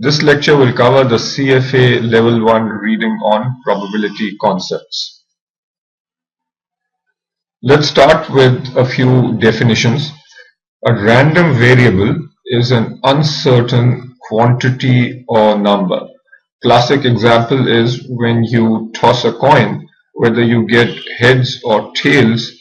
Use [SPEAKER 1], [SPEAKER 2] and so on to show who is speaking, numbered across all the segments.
[SPEAKER 1] This lecture will cover the CFA Level 1 reading on probability concepts. Let's start with a few definitions. A random variable is an uncertain quantity or number. Classic example is when you toss a coin, whether you get heads or tails,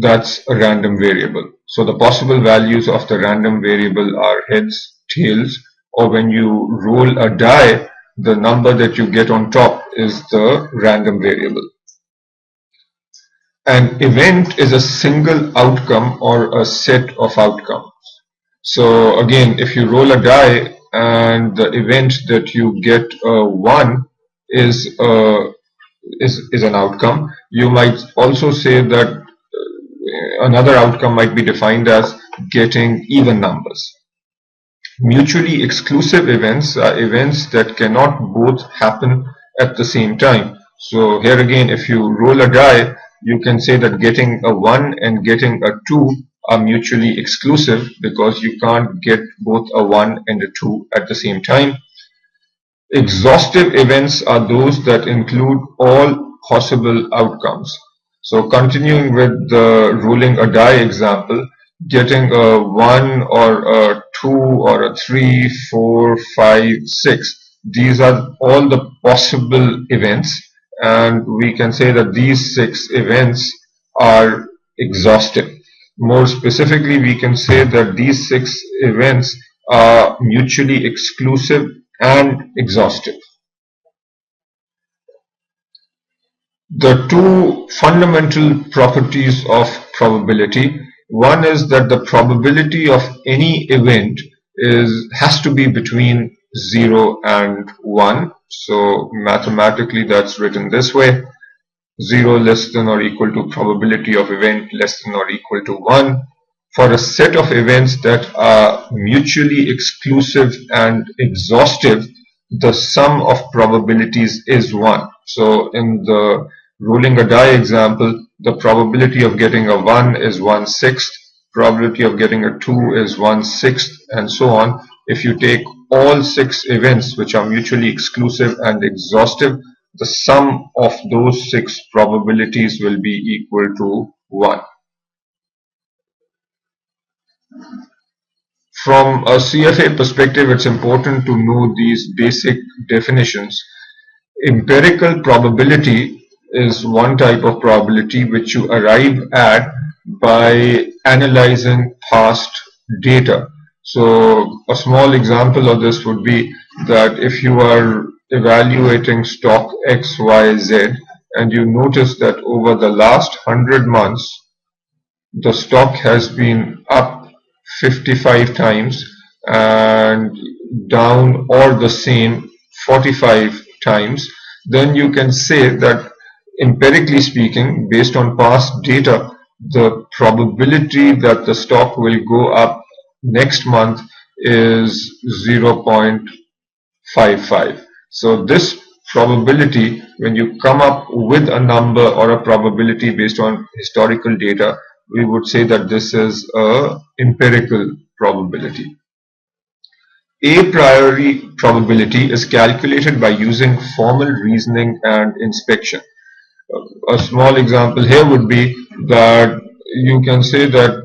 [SPEAKER 1] that's a random variable. So the possible values of the random variable are heads, tails, or when you roll a die, the number that you get on top is the random variable. An event is a single outcome or a set of outcomes. So again, if you roll a die and the event that you get a 1 is an outcome, you might also say that another outcome might be defined as getting even numbers. Mutually exclusive events are events that cannot both happen at the same time. So here again, if you roll a die, you can say that getting a 1 and getting a 2 are mutually exclusive because you can't get both a 1 and a 2 at the same time. Exhaustive events are those that include all possible outcomes. So continuing with the rolling a die example, getting a 1 or a 2 or a 3, 4, 5, 6, these are all the possible events, and we can say that these 6 events are exhaustive. More specifically, we can say that these 6 events are mutually exclusive and exhaustive. The two fundamental properties of probability. One is that the probability of any event has to be between 0 and 1. So mathematically that's written this way: 0 less than or equal to probability of event less than or equal to 1. For a set of events that are mutually exclusive and exhaustive, the sum of probabilities is 1. So in the rolling a die example, the probability of getting a 1 is 1/6, probability of getting a 2 is 1/6, and so on. If you take all 6 events which are mutually exclusive and exhaustive, the sum of those 6 probabilities will be equal to 1. From a CFA perspective, it's important to know these basic definitions. Empirical probability is one type of probability which you arrive at by analyzing past data. So a small example of this would be that if you are evaluating stock XYZ and you notice that over the last 100 months the stock has been up 55 times and down or the same 45 times, then you can say that empirically speaking, based on past data, the probability that the stock will go up next month is 0.55. So this probability, when you come up with a number or a probability based on historical data, we would say that this is a empirical probability. A priori probability is calculated by using formal reasoning and inspection. A small example here would be that you can say that,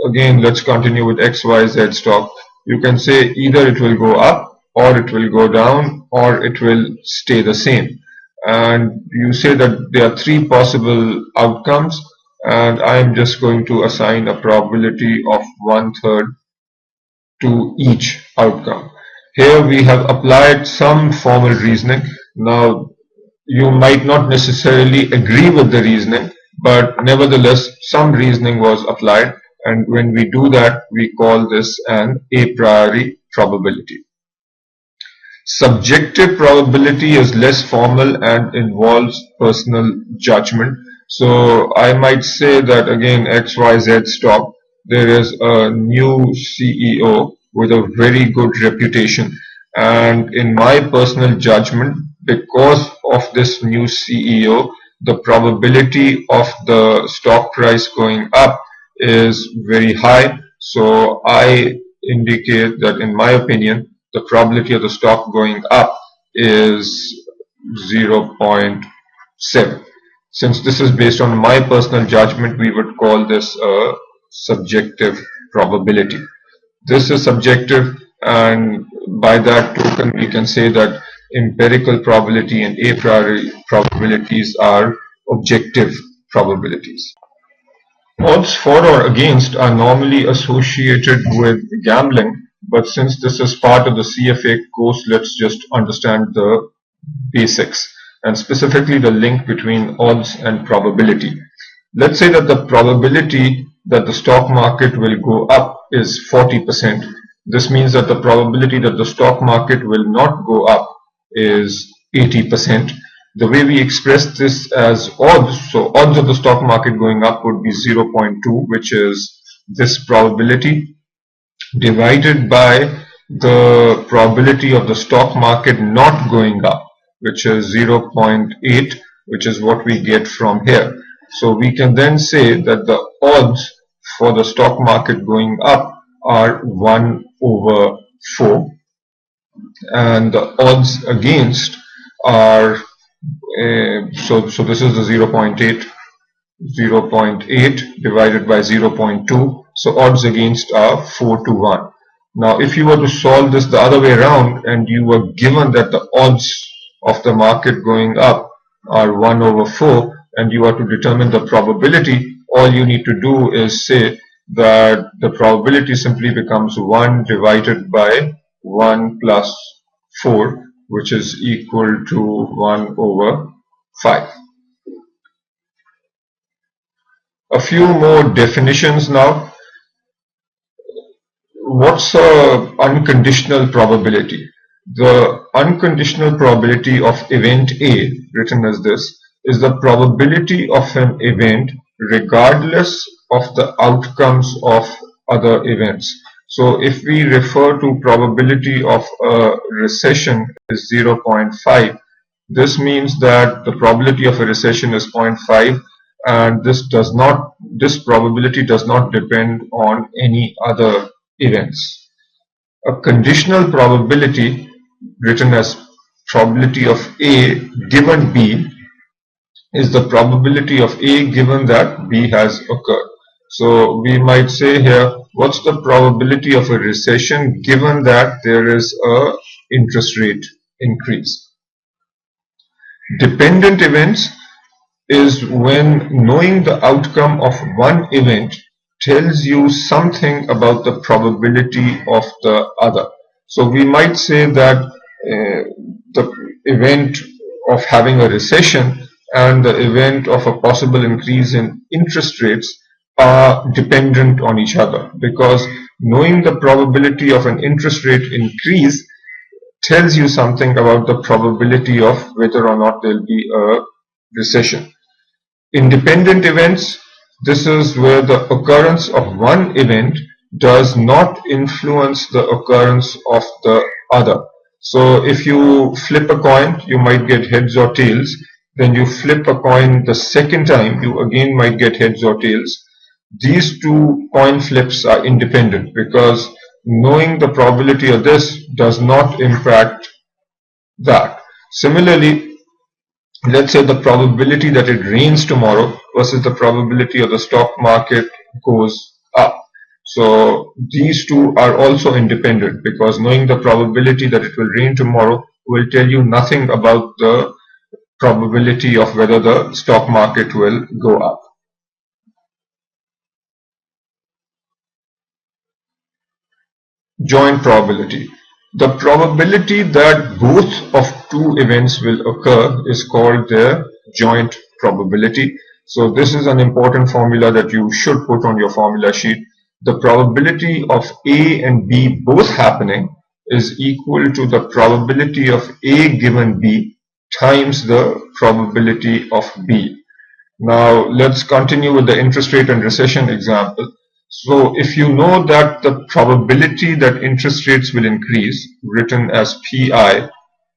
[SPEAKER 1] again, let's continue with XYZ stock. You can say either it will go up or it will go down or it will stay the same. And you say that there are 3 possible outcomes, and I am just going to assign a probability of 1/3 to each outcome. Here we have applied some formal reasoning. Now you might not necessarily agree with the reasoning, but nevertheless some reasoning was applied, and when we do that we call this an a priori probability. Subjective probability is less formal and involves personal judgment. So I might say that, again, XYZ stock, there is a new CEO with a very good reputation, and in my personal judgment, because of this new CEO, the probability of the stock price going up is very high. So I indicate that, in my opinion, the probability of the stock going up is 0.7. Since this is based on my personal judgment, we would call this a subjective probability. This is subjective, and by that token we can say that empirical probability and a priori probabilities are objective probabilities. Odds for or against are normally associated with gambling, but since this is part of the CFA course, let's just understand the basics and specifically the link between odds and probability. Let's say that the probability that the stock market will go up is 40%. This means that the probability that the stock market will not go up is 80%. The way we express this as odds, so odds of the stock market going up would be 0.2, which is this probability, divided by the probability of the stock market not going up, which is 0.8, which is what we get from here. So we can then say that the odds for the stock market going up are 1/4, and the odds against are so this is the 0.8 divided by 0.2, so odds against are 4/1. Now if you were to solve this the other way around and you were given that the odds of the market going up are 1/4 and you are to determine the probability, all you need to do is say that the probability simply becomes 1 divided by 1 plus 4, which is equal to 1/5. A few more definitions now. What's an unconditional probability? The unconditional probability of event A, written as this, is the probability of an event regardless of the outcomes of other events. So if we refer to probability of a recession is 0.5, this means that the probability of a recession is 0.5, and this probability does not depend on any other events. A conditional probability, written as probability of A given B, is the probability of A given that B has occurred. So we might say here, what's the probability of a recession given that there is a interest rate increase? Dependent events is when knowing the outcome of one event tells you something about the probability of the other. So we might say that the event of having a recession and the event of a possible increase in interest rates are dependent on each other, because knowing the probability of an interest rate increase tells you something about the probability of whether or not there will be a recession. Independent events, this is where the occurrence of one event does not influence the occurrence of the other. So if you flip a coin, you might get heads or tails. Then you flip a coin the second time, you again might get heads or tails. These two coin flips are independent because knowing the probability of this does not impact that. Similarly, let's say the probability that it rains tomorrow versus the probability of the stock market goes up. So these two are also independent, because knowing the probability that it will rain tomorrow will tell you nothing about the probability of whether the stock market will go up. Joint probability. The probability that both of two events will occur is called their joint probability. So this is an important formula that you should put on your formula sheet. The probability of A and B both happening is equal to the probability of A given B times the probability of B. Now let's continue with the interest rate and recession example. So if you know that the probability that interest rates will increase, written as PI,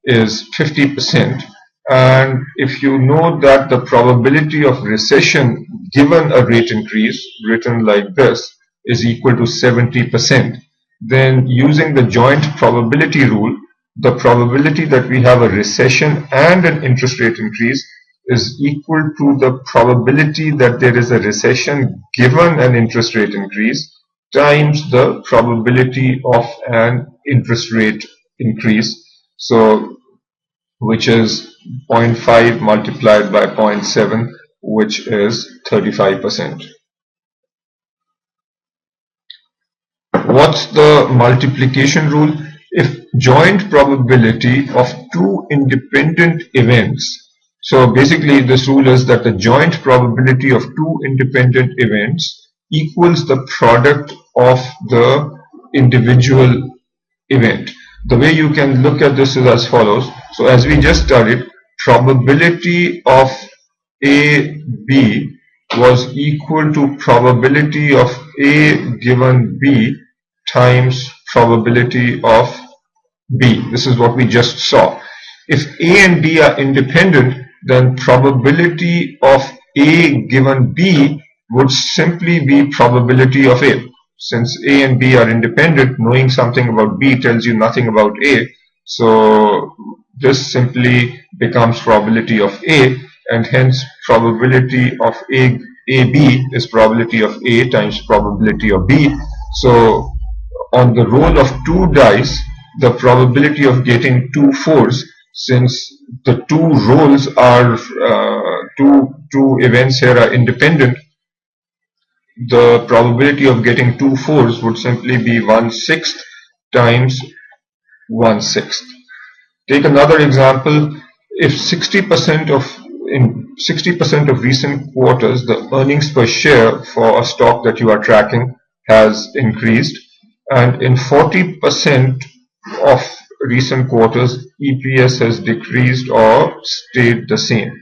[SPEAKER 1] is 50%, and if you know that the probability of recession given a rate increase, written like this, is equal to 70%, then using the joint probability rule, the probability that we have a recession and an interest rate increase is equal to the probability that there is a recession given an interest rate increase times the probability of an interest rate increase. So which is 0.5 multiplied by 0.7, which is 35%. What's the multiplication rule? If joint probability of two independent events, so basically this rule is that the joint probability of two independent events equals the product of the individual event. The way you can look at this is as follows. So as we just studied, probability of AB was equal to probability of A given B times probability of B. This is what we just saw. If A and B are independent, then probability of A given B would simply be probability of A. Since A and B are independent, knowing something about B tells you nothing about A. So this simply becomes probability of A, and hence probability of AB is probability of A times probability of B. So on the roll of two dice, the probability of getting 2 4s, since the two rolls are two events here are independent, the probability of getting 2 4s would simply be 1/6 times 1/6. Take another example. If 60% of recent quarters the earnings per share for a stock that you are tracking has increased, and in 40% of recent quarters EPS has decreased or stayed the same.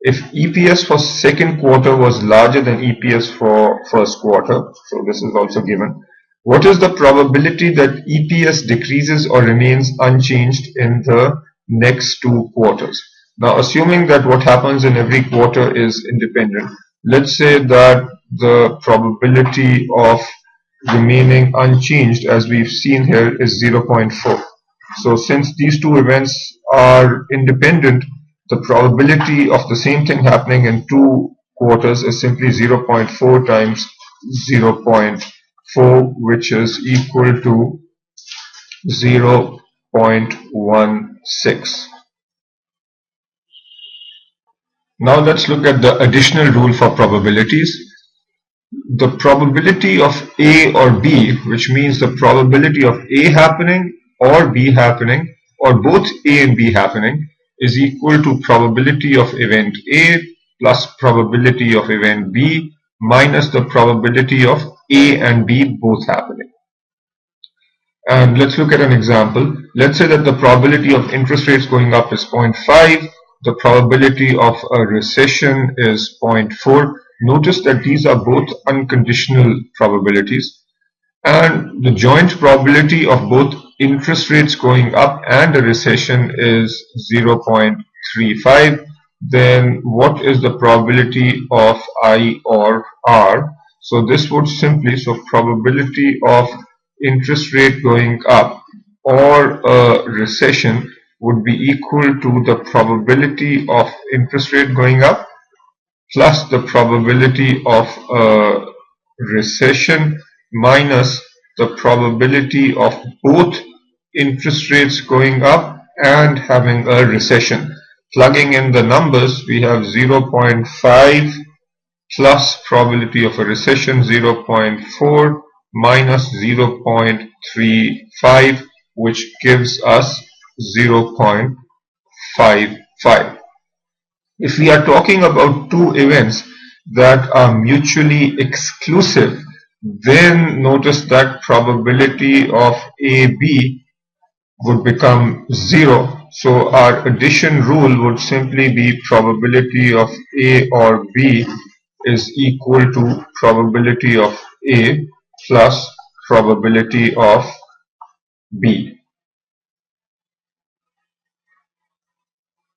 [SPEAKER 1] If EPS for second quarter was larger than EPS for first quarter, so this is also given, what is the probability that EPS decreases or remains unchanged in the next 2 quarters? Now, assuming that what happens in every quarter is independent, let's say that the probability of remaining unchanged, as we've seen here, is 0.4. So since these two events are independent, the probability of the same thing happening in 2 quarters is simply 0.4 times 0.4, which is equal to 0.16. Now let's look at the additional rule for probabilities. The probability of A or B, which means the probability of A happening or B happening or both A and B happening, is equal to probability of event A plus probability of event B minus the probability of A and B both happening. And let's look at an example. Let's say that the probability of interest rates going up is 0.5. The probability of a recession is 0.4. Notice that these are both unconditional probabilities. And the joint probability of both interest rates going up and a recession is 0.35. Then what is the probability of I or R? So this would simply, so probability of interest rate going up or a recession would be equal to the probability of interest rate going up plus the probability of a recession minus the probability of both interest rates going up and having a recession. Plugging in the numbers, we have 0.5 plus probability of a recession 0.4 minus 0.35, which gives us 0.55. If we are talking about two events that are mutually exclusive, then notice that probability of AB would become 0. So our addition rule would simply be probability of A or B is equal to probability of A plus probability of B.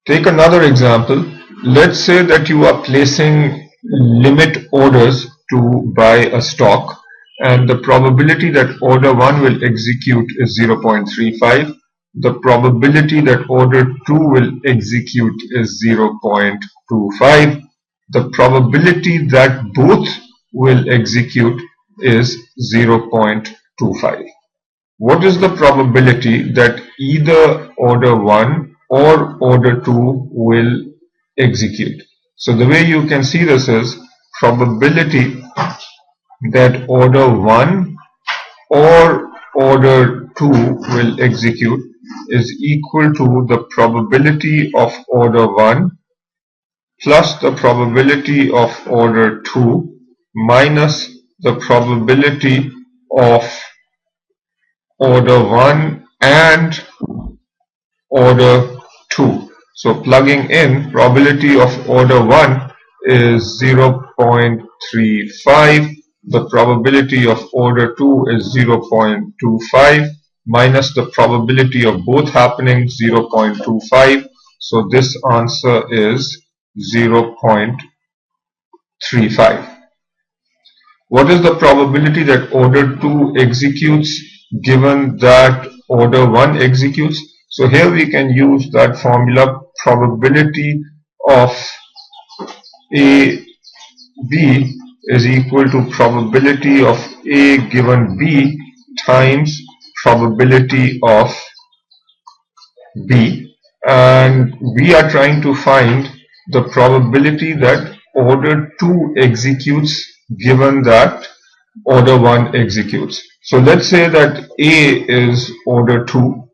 [SPEAKER 1] Take another example. Let's say that you are placing limit orders to buy a stock, and the probability that order 1 will execute is 0.35. The probability that order 2 will execute is 0.25. The probability that both will execute is 0.25. What is the probability that either order 1 or order 2 will execute? So the way you can see this is probability that order 1 or order 2 will execute is equal to the probability of order 1 plus the probability of order 2 minus the probability of order 1 and order 2. So plugging in, probability of order 1 is 0.35. The probability of order 2 is 0.25 minus the probability of both happening 0.25. So this answer is 0.35. What is the probability that order 2 executes given that order 1 executes? So here we can use that formula, probability of A B is equal to probability of A given B times probability of B, and we are trying to find the probability that order 2 executes given that order 1 executes. So let's say that A is order 2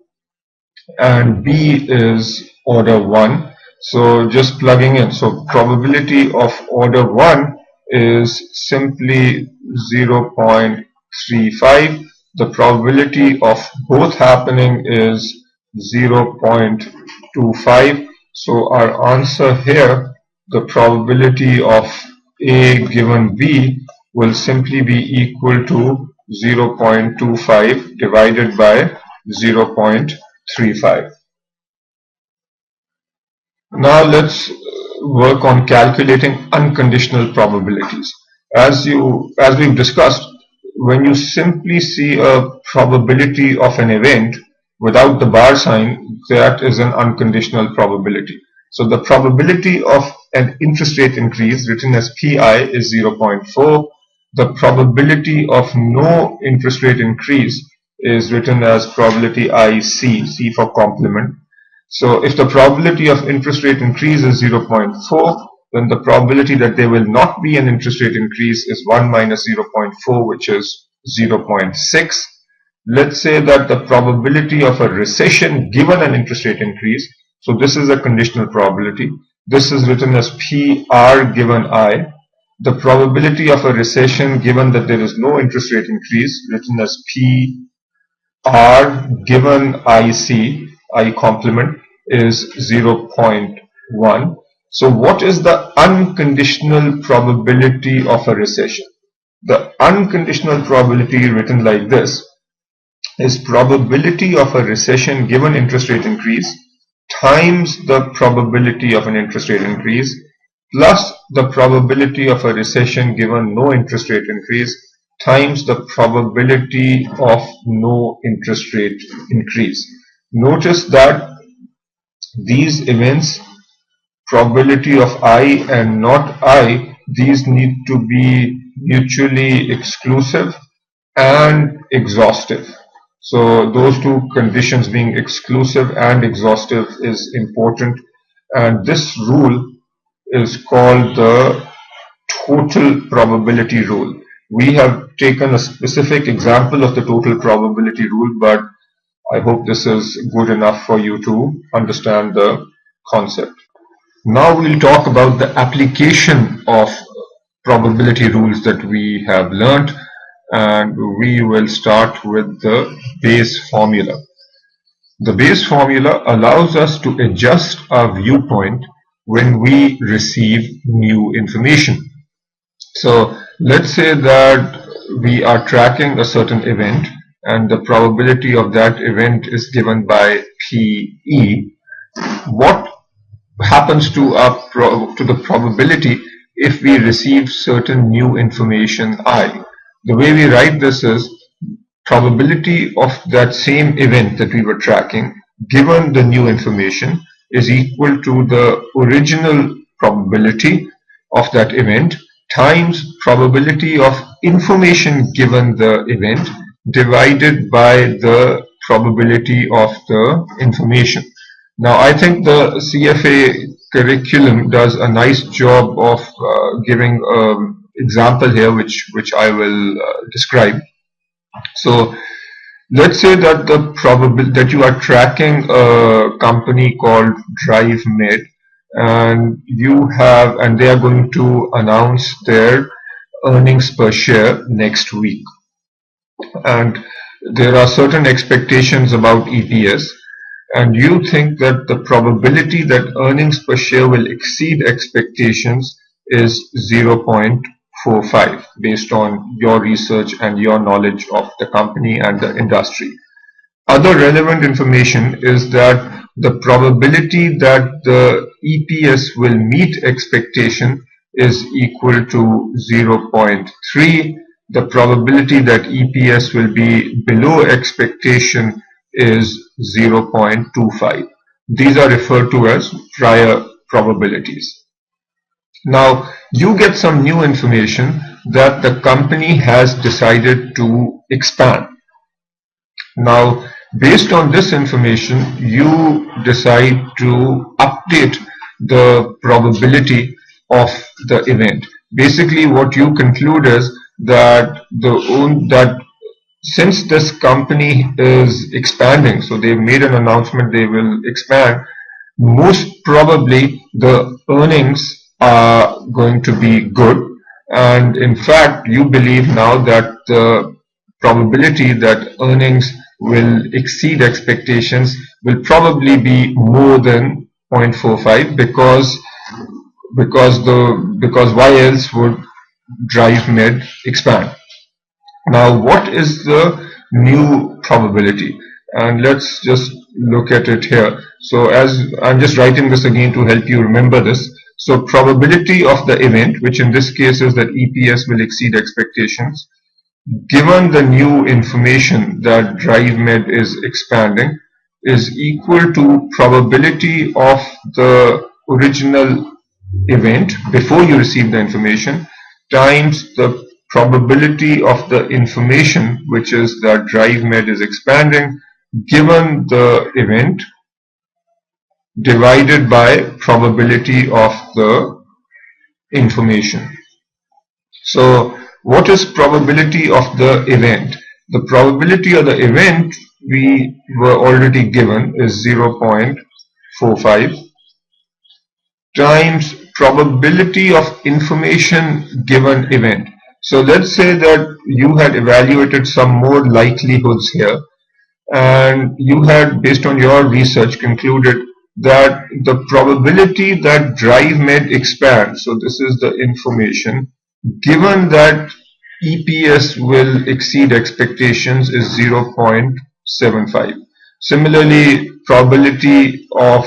[SPEAKER 1] and B is order 1. So just plugging in. So probability of order 1 is simply 0.35. The probability of both happening is 0.25. So our answer here, the probability of A given B will simply be equal to 0.25 divided by 0.35. Now let's work on calculating unconditional probabilities. As we've discussed, when you simply see a probability of an event without the bar sign, that is an unconditional probability. So the probability of an interest rate increase written as PI is 0.4. The probability of no interest rate increase is written as probability IC, C for complement. So if the probability of interest rate increase is 0.4, then the probability that there will not be an interest rate increase is 1 minus 0.4, which is 0.6. Let's say that the probability of a recession given an interest rate increase, so this is a conditional probability, this is written as PR given I. The probability of a recession given that there is no interest rate increase, written as PR given IC, I complement, is 0.1. So what is the unconditional probability of a recession? The unconditional probability written like this is probability of a recession given interest rate increase times the probability of an interest rate increase plus the probability of a recession given no interest rate increase times the probability of no interest rate increase. Notice that these events, probability of I and not I, these need to be mutually exclusive and exhaustive. So those two conditions, being exclusive and exhaustive, is important, and this rule is called the total probability rule. We have taken a specific example of the total probability rule, but I hope this is good enough for you to understand the concept. Now we'll talk about the application of probability rules that we have learnt, and we will start with the Bayes formula. The Bayes formula allows us to adjust our viewpoint when we receive new information. So let's say that we are tracking a certain event and the probability of that event is given by PE. What happens to the probability if we receive certain new information I? The way we write this is probability of that same event that we were tracking given the new information is equal to the original probability of that event times probability of information given the event divided by the probability of the information. Now, I think the CFA curriculum does a nice job of giving an example here, which I will describe. So, let's say that the probability that you are tracking a company called DriveMed, and they are going to announce their earnings per share next week, and there are certain expectations about EPS, and you think that the probability that earnings per share will exceed expectations is 0.45 based on your research and your knowledge of the company and the industry. Other relevant information is that the probability that the EPS will meet expectation is equal to 0.3. The probability that EPS will be below expectation is 0.25. These are referred to as prior probabilities. Now, you get some new information that the company has decided to expand. Now, based on this information, you decide to update the probability of the event. Basically, what you conclude is that since this company is expanding, so they've made an announcement they will expand, most probably the earnings are going to be good, and in fact you believe now that the probability that earnings will exceed expectations will probably be more than 0.45 because why else would DriveMed expand? Now, what is the new probability? And let's just look at it here. So as I'm just writing this again to help you remember this. So probability of the event, which in this case is that EPS will exceed expectations, given the new information that DriveMed is expanding, is equal to probability of the original event before you receive the information times the probability of the information, which is that DriveMed is expanding given the event, divided by probability of the information. So what is probability of the event? The probability of the event we were already given is 0.45 times probability of information given event. So let's say that you had evaluated some more likelihoods here, and you had, based on your research, concluded that the probability that DriveMed expands, so this is the information, given that EPS will exceed expectations is 0.75. Similarly, probability of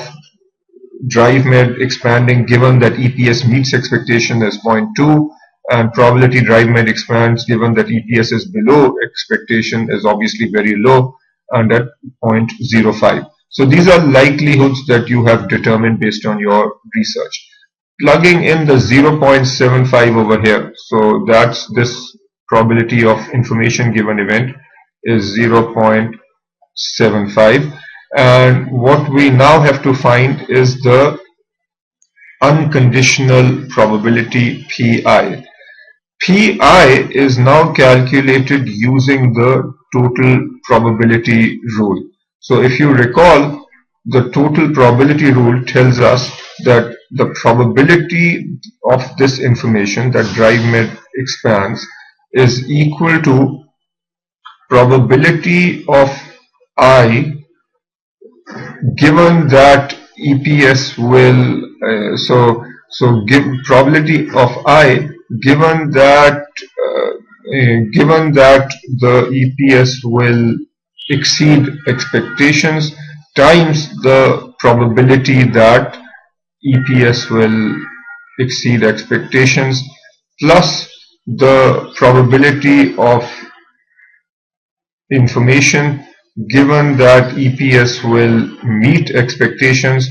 [SPEAKER 1] DriveMed expanding given that EPS meets expectation is 0.2, and probability DriveMed expands given that EPS is below expectation is obviously very low and at 0.05. So these are likelihoods that you have determined based on your research. Plugging in the 0.75 over here, so that's this probability of information given event is 0.75, and what we now have to find is the unconditional probability Pi. Pi is now calculated using the total probability rule. So if you recall, the total probability rule tells us that the probability of this information that DriveMed expands is equal to probability of I given that EPS will give probability of I given that the EPS will exceed expectations times the probability that EPS will exceed expectations plus the probability of information given that EPS will meet expectations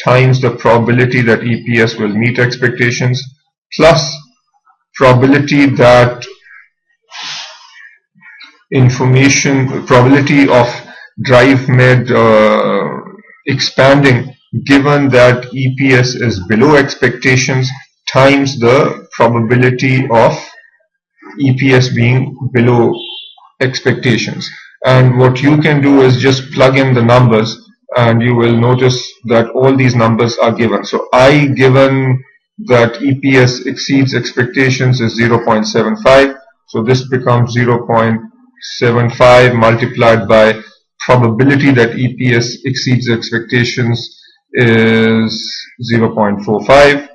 [SPEAKER 1] times the probability that EPS will meet expectations plus probability that probability of DriveMed expanding given that EPS is below expectations times the probability of EPS being below expectations. And what you can do is just plug in the numbers and you will notice that all these numbers are given. So I given that EPS exceeds expectations is 0.75. So this becomes 0.75 multiplied by probability that EPS exceeds expectations is 0.45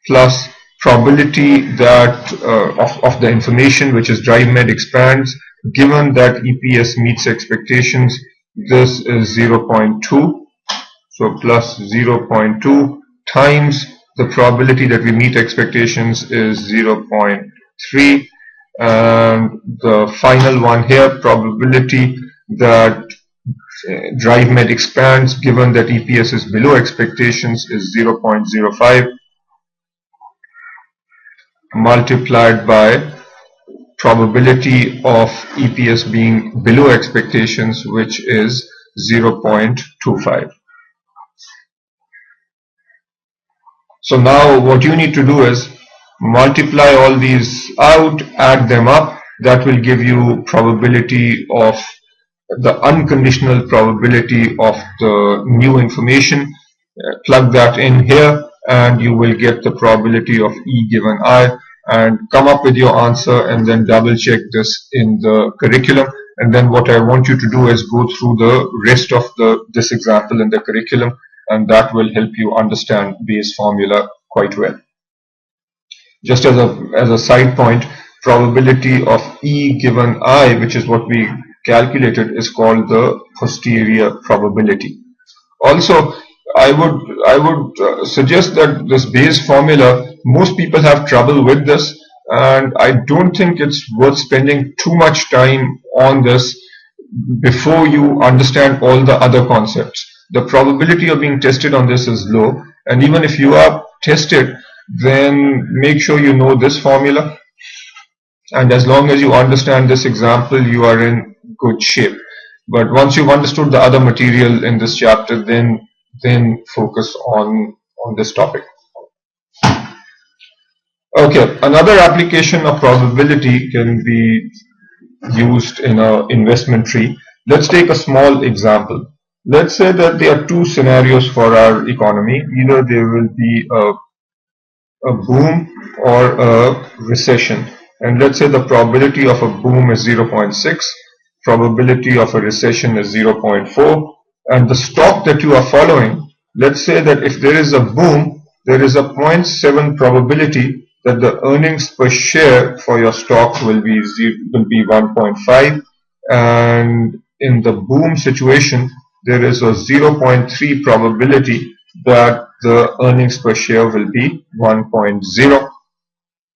[SPEAKER 1] plus probability that of the information which is DriveMed expands given that EPS meets expectations, this is 0.2. So plus 0.2 times the probability that we meet expectations is 0.3, and the final one here, probability that DriveMed expands given that EPS is below expectations is 0.05 multiplied by probability of EPS being below expectations, which is 0.25. So now what you need to do is multiply all these out, add them up. That will give you probability of the unconditional probability of the new information. Plug that in here and you will get the probability of E given I, and come up with your answer and then double check this in the curriculum. And then what I want you to do is go through the rest of this example in the curriculum, and that will help you understand Bayes formula quite well. Just as a side point, probability of E given I, which is what we calculated, is called the posterior probability. Also, I would suggest that this Bayes formula, most people have trouble with this, and I don't think it's worth spending too much time on this before you understand all the other concepts. The probability of being tested on this is low, and even if you are tested, then make sure you know this formula, and as long as you understand this example, you are in good shape. But once you've understood the other material in this chapter, then focus on this topic. Okay, another application of probability can be used in an investment tree. Let's take a small example. Let's say that there are two scenarios for our economy. Either there will be a boom or a recession. And let's say the probability of a boom is 0.6, probability of a recession is 0.4, and the stock that you are following, let's say that if there is a boom, there is a 0.7 probability that the earnings per share for your stock will be 1.5, and in the boom situation, there is a 0.3 probability that the earnings per share will be 1.0.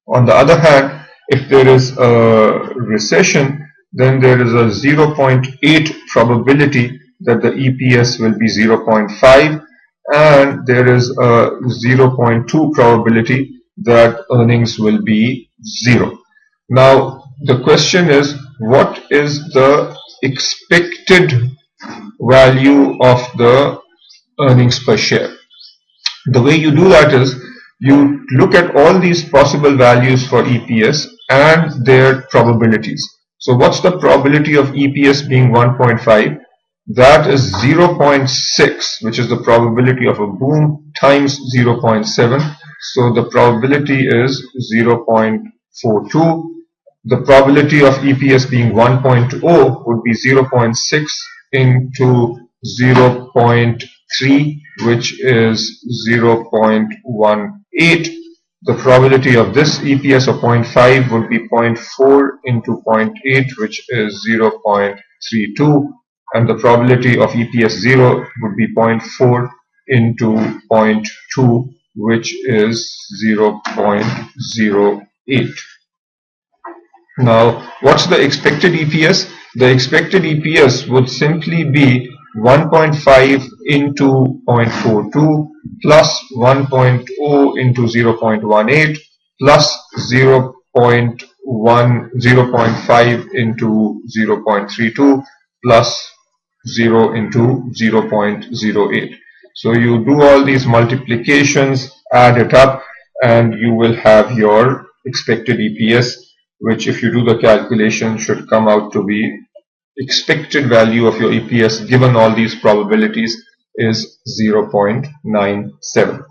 [SPEAKER 1] On the other hand, if there is a recession, then there is a 0.8 probability that the EPS will be 0.5, and there is a 0.2 probability that earnings will be 0. Now the question is, what is the expected value of the earnings per share? The way you do that is you look at all these possible values for EPS and their probabilities. So what's the probability of EPS being 1.5? That is 0.6, which is the probability of a boom, times 0.7. So the probability is 0.42. The probability of EPS being 1.0 would be 0.6 into 0.3, which is 0.18. The probability of this EPS of 0.5 would be 0.4 into 0.8, which is 0.32. And the probability of EPS 0 would be 0.4 into 0.2, which is 0.08. Now, what's the expected EPS? The expected EPS would simply be 1.5 into 0.42 plus 1.0 into 0.18 plus 0.5 into 0.32 plus 0 into 0.08. So you do all these multiplications, add it up, and you will have your expected EPS, which if you do the calculation should come out to be expected value of your EPS given all these probabilities is 0.97.